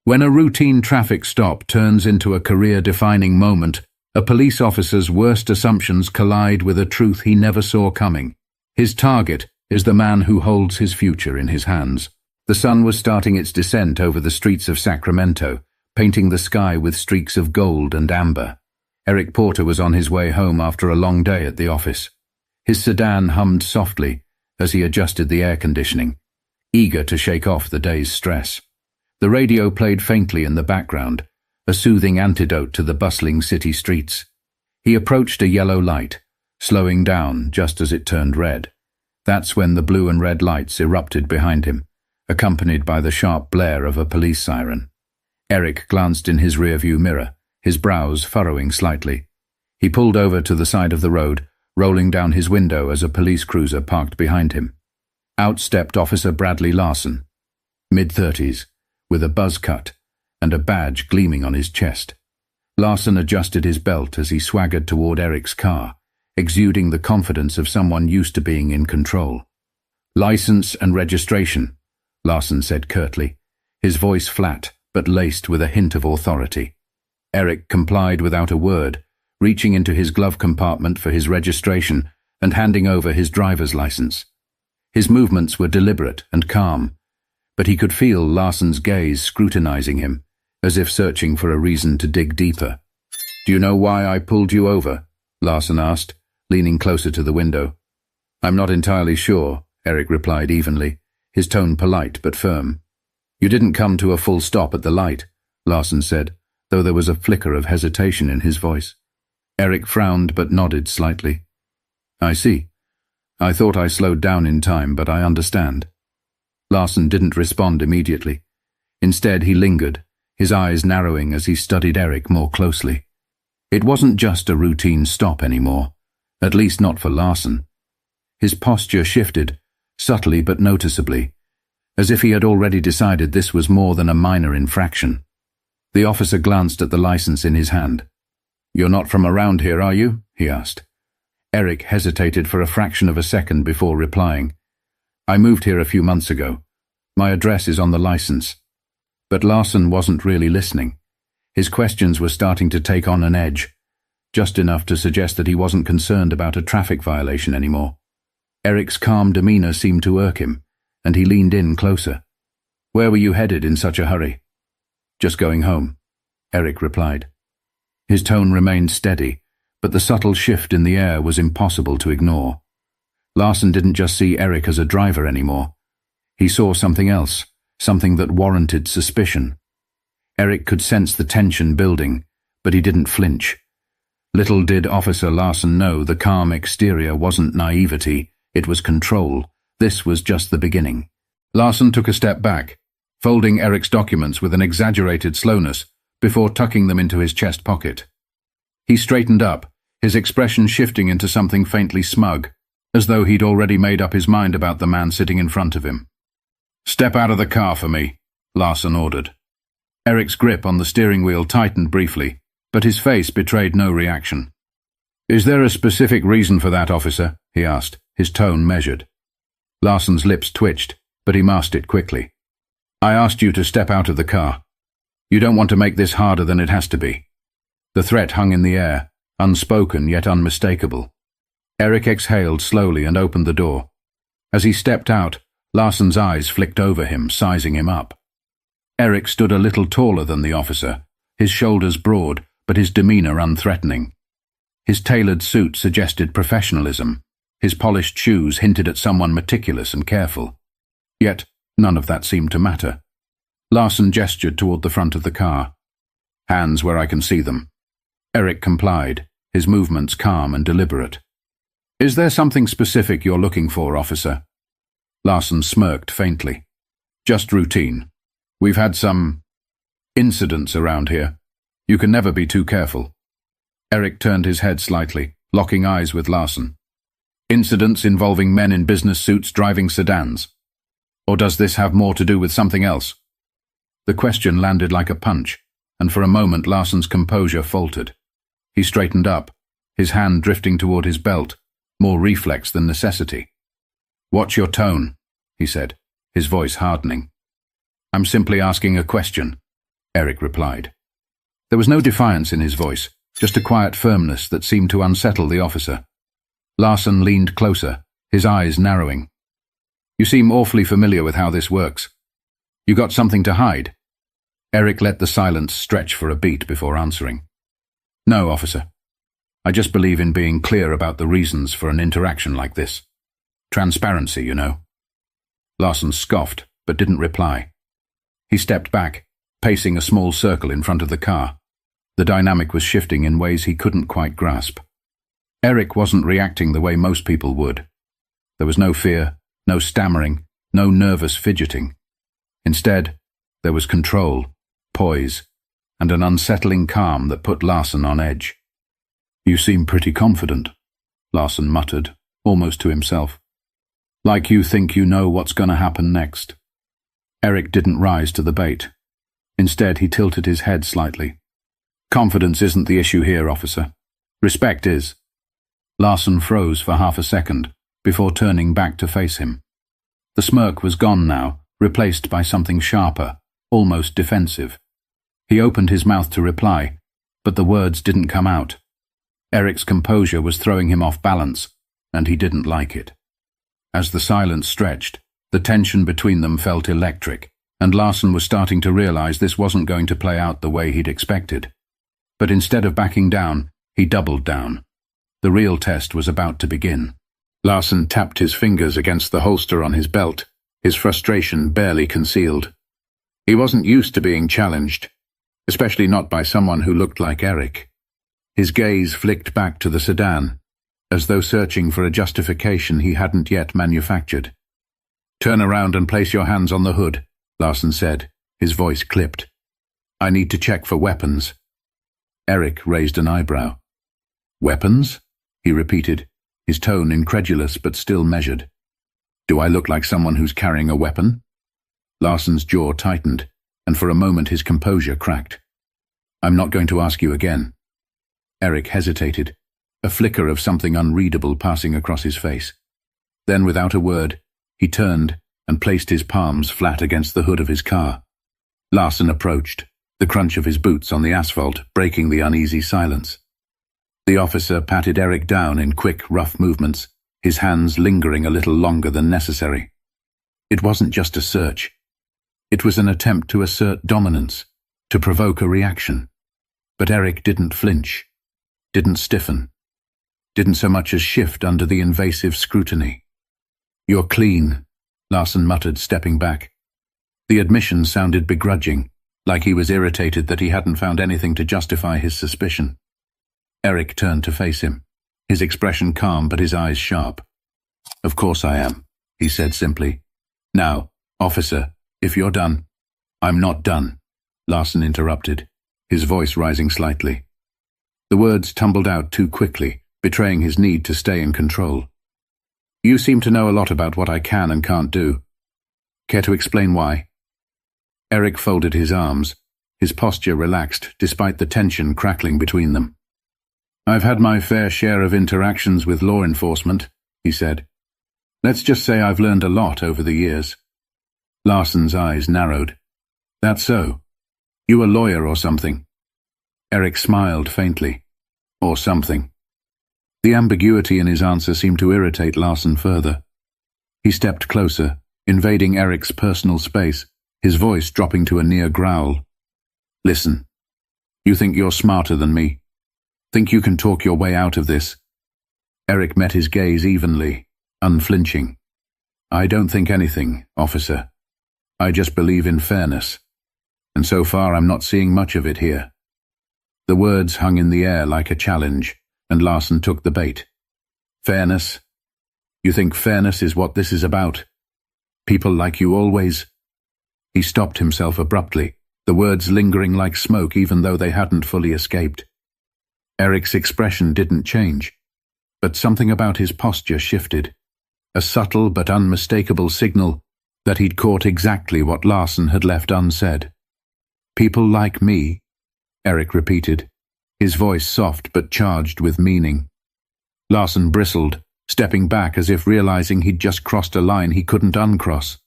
When a routine traffic stop turns into a career-defining moment, a police officer's worst assumptions collide with a truth he never saw coming. His target is the man who holds his future in his hands. The sun was starting its descent over the streets of Sacramento, painting the sky with streaks of gold and amber. Eric Porter was on his way home after a long day at the office. His sedan hummed softly as he adjusted the air conditioning, eager to shake off the day's stress. The radio played faintly in the background, a soothing antidote to the bustling city streets. He approached a yellow light, slowing down just as it turned red. That's when the blue and red lights erupted behind him, accompanied by the sharp blare of a police siren. Eric glanced in his rearview mirror, his brows furrowing slightly. He pulled over to the side of the road, rolling down his window as a police cruiser parked behind him. Out stepped Officer Bradley Larson, mid-30s, with a buzz cut and a badge gleaming on his chest. Larson adjusted his belt as he swaggered toward Eric's car, exuding the confidence of someone used to being in control. "License and registration," Larson said curtly, his voice flat but laced with a hint of authority. Eric complied without a word, reaching into his glove compartment for his registration and handing over his driver's license. His movements were deliberate and calm, but he could feel Larson's gaze scrutinizing him, as if searching for a reason to dig deeper. "Do you know why I pulled you over?" Larson asked, leaning closer to the window. "I'm not entirely sure," Eric replied evenly, his tone polite but firm. "You didn't come to a full stop at the light," Larson said, though there was a flicker of hesitation in his voice. Eric frowned but nodded slightly. "I see. I thought I slowed down in time, but I understand." Larson didn't respond immediately. Instead, he lingered, his eyes narrowing as he studied Eric more closely. It wasn't just a routine stop anymore, at least not for Larson. His posture shifted, subtly but noticeably, as if he had already decided this was more than a minor infraction. The officer glanced at the license in his hand. "You're not from around here, are you?" he asked. Eric hesitated for a fraction of a second before replying. "I moved here a few months ago. My address is on the license." But Larson wasn't really listening. His questions were starting to take on an edge, just enough to suggest that he wasn't concerned about a traffic violation anymore. Eric's calm demeanor seemed to irk him, and he leaned in closer. "Where were you headed in such a hurry?" "Just going home," Eric replied. His tone remained steady, but the subtle shift in the air was impossible to ignore. Larson didn't just see Eric as a driver anymore. He saw something else, something that warranted suspicion. Eric could sense the tension building, but he didn't flinch. Little did Officer Larson know the calm exterior wasn't naivety, it was control. This was just the beginning. Larson took a step back, folding Eric's documents with an exaggerated slowness before tucking them into his chest pocket. He straightened up, his expression shifting into something faintly smug, as though he'd already made up his mind about the man sitting in front of him. "Step out of the car for me," Larson ordered. Eric's grip on the steering wheel tightened briefly, but his face betrayed no reaction. "Is there a specific reason for that, officer?" he asked, his tone measured. Larson's lips twitched, but he masked it quickly. "I asked you to step out of the car. You don't want to make this harder than it has to be." The threat hung in the air, unspoken yet unmistakable. Eric exhaled slowly and opened the door. As he stepped out, Larson's eyes flicked over him, sizing him up. Eric stood a little taller than the officer, his shoulders broad, but his demeanor unthreatening. His tailored suit suggested professionalism. His polished shoes hinted at someone meticulous and careful. Yet, none of that seemed to matter. Larson gestured toward the front of the car. "Hands where I can see them." Eric complied, his movements calm and deliberate. "Is there something specific you're looking for, officer?" Larson smirked faintly. "Just routine. We've had some incidents around here. You can never be too careful." Eric turned his head slightly, locking eyes with Larson. "Incidents involving men in business suits driving sedans? Or does this have more to do with something else?" The question landed like a punch, and for a moment Larson's composure faltered. He straightened up, his hand drifting toward his belt, more reflex than necessity. "Watch your tone," he said, his voice hardening. "I'm simply asking a question. Eric replied. There was no defiance in his voice, just a quiet firmness that seemed to unsettle the officer. Larsson leaned closer, his eyes narrowing. You seem awfully familiar with how this works. You got something to hide? Eric let the silence stretch for a beat before answering. No, officer. I just believe in being clear about the reasons for an interaction like this. Transparency, you know. Larsson scoffed, but didn't reply. He stepped back, pacing a small circle in front of the car. The dynamic was shifting in ways he couldn't quite grasp. Eric wasn't reacting the way most people would. There was no fear, no stammering, no nervous fidgeting. Instead, there was control, poise, and an unsettling calm that put Larsson on edge. You seem pretty confident, Larsson muttered, almost to himself. Like you think you know what's going to happen next. Eric didn't rise to the bait. Instead, he tilted his head slightly. Confidence isn't the issue here, officer. Respect is. Larsson froze for half a second, before turning back to face him. The smirk was gone now, replaced by something sharper, almost defensive. He opened his mouth to reply, but the words didn't come out. Eric's composure was throwing him off balance, and he didn't like it. As the silence stretched, the tension between them felt electric, and Larsson was starting to realize this wasn't going to play out the way he'd expected. But instead of backing down, he doubled down. The real test was about to begin. Larsson tapped his fingers against the holster on his belt, his frustration barely concealed. He wasn't used to being challenged, especially not by someone who looked like Eric. His gaze flicked back to the sedan, as though searching for a justification he hadn't yet manufactured. Turn around and place your hands on the hood, Larsson said, his voice clipped. I need to check for weapons. Eric raised an eyebrow. Weapons? He repeated, his tone incredulous but still measured. Do I look like someone who's carrying a weapon? Larsson's jaw tightened, and for a moment his composure cracked. I'm not going to ask you again. Eric hesitated, a flicker of something unreadable passing across his face. Then, without a word, he turned and placed his palms flat against the hood of his car. Larsson approached, the crunch of his boots on the asphalt breaking the uneasy silence. The officer patted Eric down in quick, rough movements, his hands lingering a little longer than necessary. It wasn't just a search. It was an attempt to assert dominance, to provoke a reaction. But Eric didn't flinch, didn't stiffen, didn't so much as shift under the invasive scrutiny. You're clean, Larsson muttered, stepping back. The admission sounded begrudging, like he was irritated that he hadn't found anything to justify his suspicion. Eric turned to face him, his expression calm but his eyes sharp. Of course I am, he said simply. Now, officer, if you're done. I'm not done, Larsson interrupted, his voice rising slightly. The words tumbled out too quickly, betraying his need to stay in control. You seem to know a lot about what I can and can't do. Care to explain why? Eric folded his arms, his posture relaxed despite the tension crackling between them. I've had my fair share of interactions with law enforcement, he said. Let's just say I've learned a lot over the years. Larsson's eyes narrowed. That's so. You a lawyer or something? Eric smiled faintly. Or something. The ambiguity in his answer seemed to irritate Larsson further. He stepped closer, invading Eric's personal space, his voice dropping to a near growl. Listen. You think you're smarter than me? Think you can talk your way out of this? Eric met his gaze evenly, unflinching. I don't think anything, officer. I just believe in fairness. And so far I'm not seeing much of it here. The words hung in the air like a challenge, and Larsson took the bait. Fairness? You think fairness is what this is about? People like you always? He stopped himself abruptly, the words lingering like smoke even though they hadn't fully escaped. Eric's expression didn't change, but something about his posture shifted, a subtle but unmistakable signal that he'd caught exactly what Larsson had left unsaid. People like me, Eric repeated, his voice soft but charged with meaning. Larsson bristled, stepping back as if realizing he'd just crossed a line he couldn't uncross.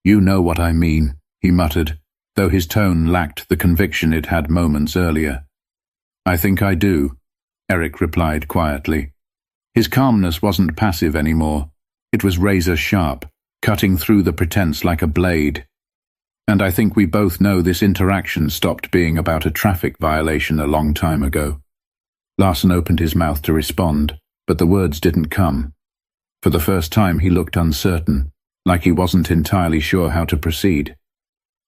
You know what I mean, he muttered, though his tone lacked the conviction it had moments earlier. "I think I do," Eric replied quietly. His calmness wasn't passive anymore. It was razor-sharp, cutting through the pretense like a blade. "And I think we both know this interaction stopped being about a traffic violation a long time ago." Larson opened his mouth to respond, but the words didn't come. For the first time he looked uncertain, like he wasn't entirely sure how to proceed.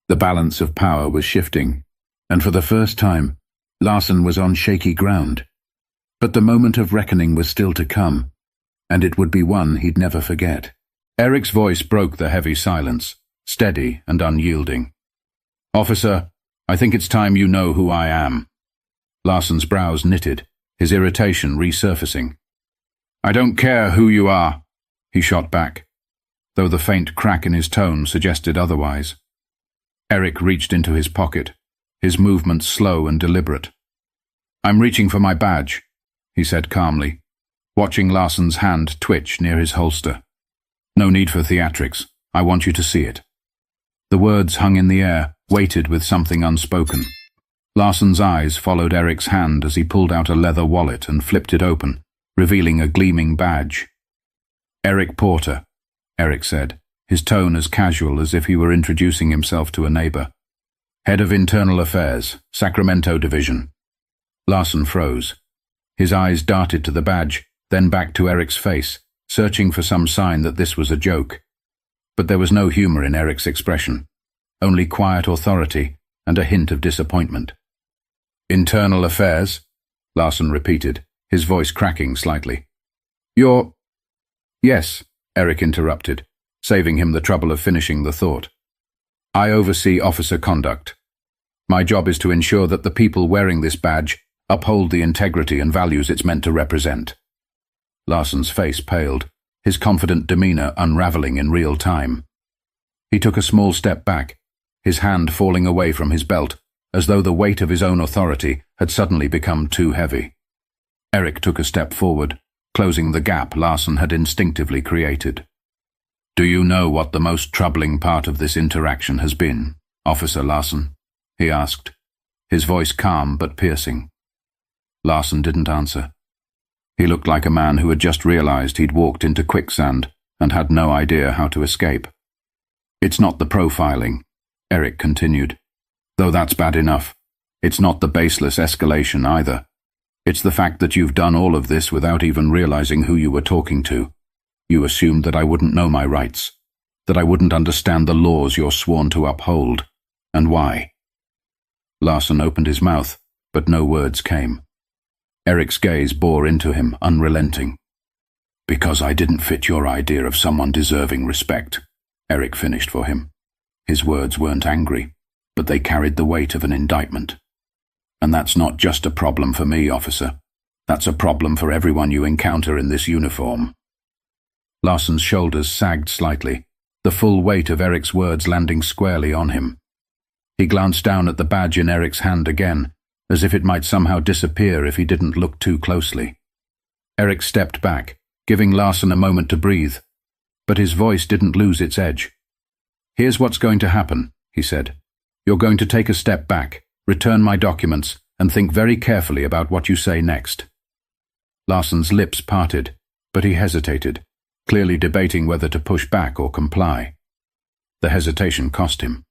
The balance of power was shifting, and for the first time, Larson was on shaky ground. But the moment of reckoning was still to come, and it would be one he'd never forget. Eric's voice broke the heavy silence, steady and unyielding. "Officer, I think it's time you know who I am." Larson's brows knitted, his irritation resurfacing. "I don't care who you are," he shot back, though the faint crack in his tone suggested otherwise. Eric reached into his pocket, his movements slow and deliberate. "I'm reaching for my badge," he said calmly, watching Larson's hand twitch near his holster. "No need for theatrics. I want you to see it." The words hung in the air, weighted with something unspoken. Larson's eyes followed Eric's hand as he pulled out a leather wallet and flipped it open, revealing a gleaming badge. "Eric Porter," Eric said, his tone as casual as if he were introducing himself to a neighbor. "Head of Internal Affairs, Sacramento Division." Larson froze. His eyes darted to the badge, then back to Eric's face, searching for some sign that this was a joke. But there was no humor in Eric's expression, only quiet authority and a hint of disappointment. "Internal Affairs?" Larson repeated, his voice cracking slightly. "You're—" "Yes," Eric interrupted, saving him the trouble of finishing the thought. "I oversee officer conduct. My job is to ensure that the people wearing this badge uphold the integrity and values it's meant to represent." Larson's face paled, his confident demeanor unraveling in real time. He took a small step back, his hand falling away from his belt, as though the weight of his own authority had suddenly become too heavy. Eric took a step forward, closing the gap Larson had instinctively created. "Do you know what the most troubling part of this interaction has been, Officer Larson?" he asked, his voice calm but piercing. Larson didn't answer. He looked like a man who had just realized he'd walked into quicksand and had no idea how to escape. "It's not the profiling," Eric continued. "Though that's bad enough. It's not the baseless escalation either. It's the fact that you've done all of this without even realizing who you were talking to. You assumed that I wouldn't know my rights, that I wouldn't understand the laws you're sworn to uphold. And why?" Larson opened his mouth, but no words came. Eric's gaze bore into him, unrelenting. "Because I didn't fit your idea of someone deserving respect," Eric finished for him. His words weren't angry, but they carried the weight of an indictment. "And that's not just a problem for me, officer. That's a problem for everyone you encounter in this uniform." Larson's shoulders sagged slightly, the full weight of Eric's words landing squarely on him. He glanced down at the badge in Eric's hand again, as if it might somehow disappear if he didn't look too closely. Eric stepped back, giving Larson a moment to breathe, but his voice didn't lose its edge. "Here's what's going to happen," he said. "You're going to take a step back, return my documents, and think very carefully about what you say next." Larson's lips parted, but he hesitated, clearly debating whether to push back or comply. The hesitation cost him.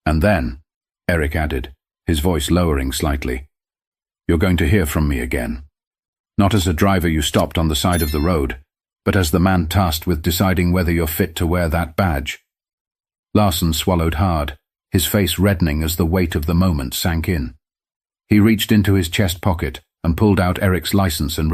"And then," Eric added, his voice lowering slightly, "you're going to hear from me again. Not as a driver you stopped on the side of the road, but as the man tasked with deciding whether you're fit to wear that badge." Larson swallowed hard, his face reddening as the weight of the moment sank in. He reached into his chest pocket and pulled out Eric's license and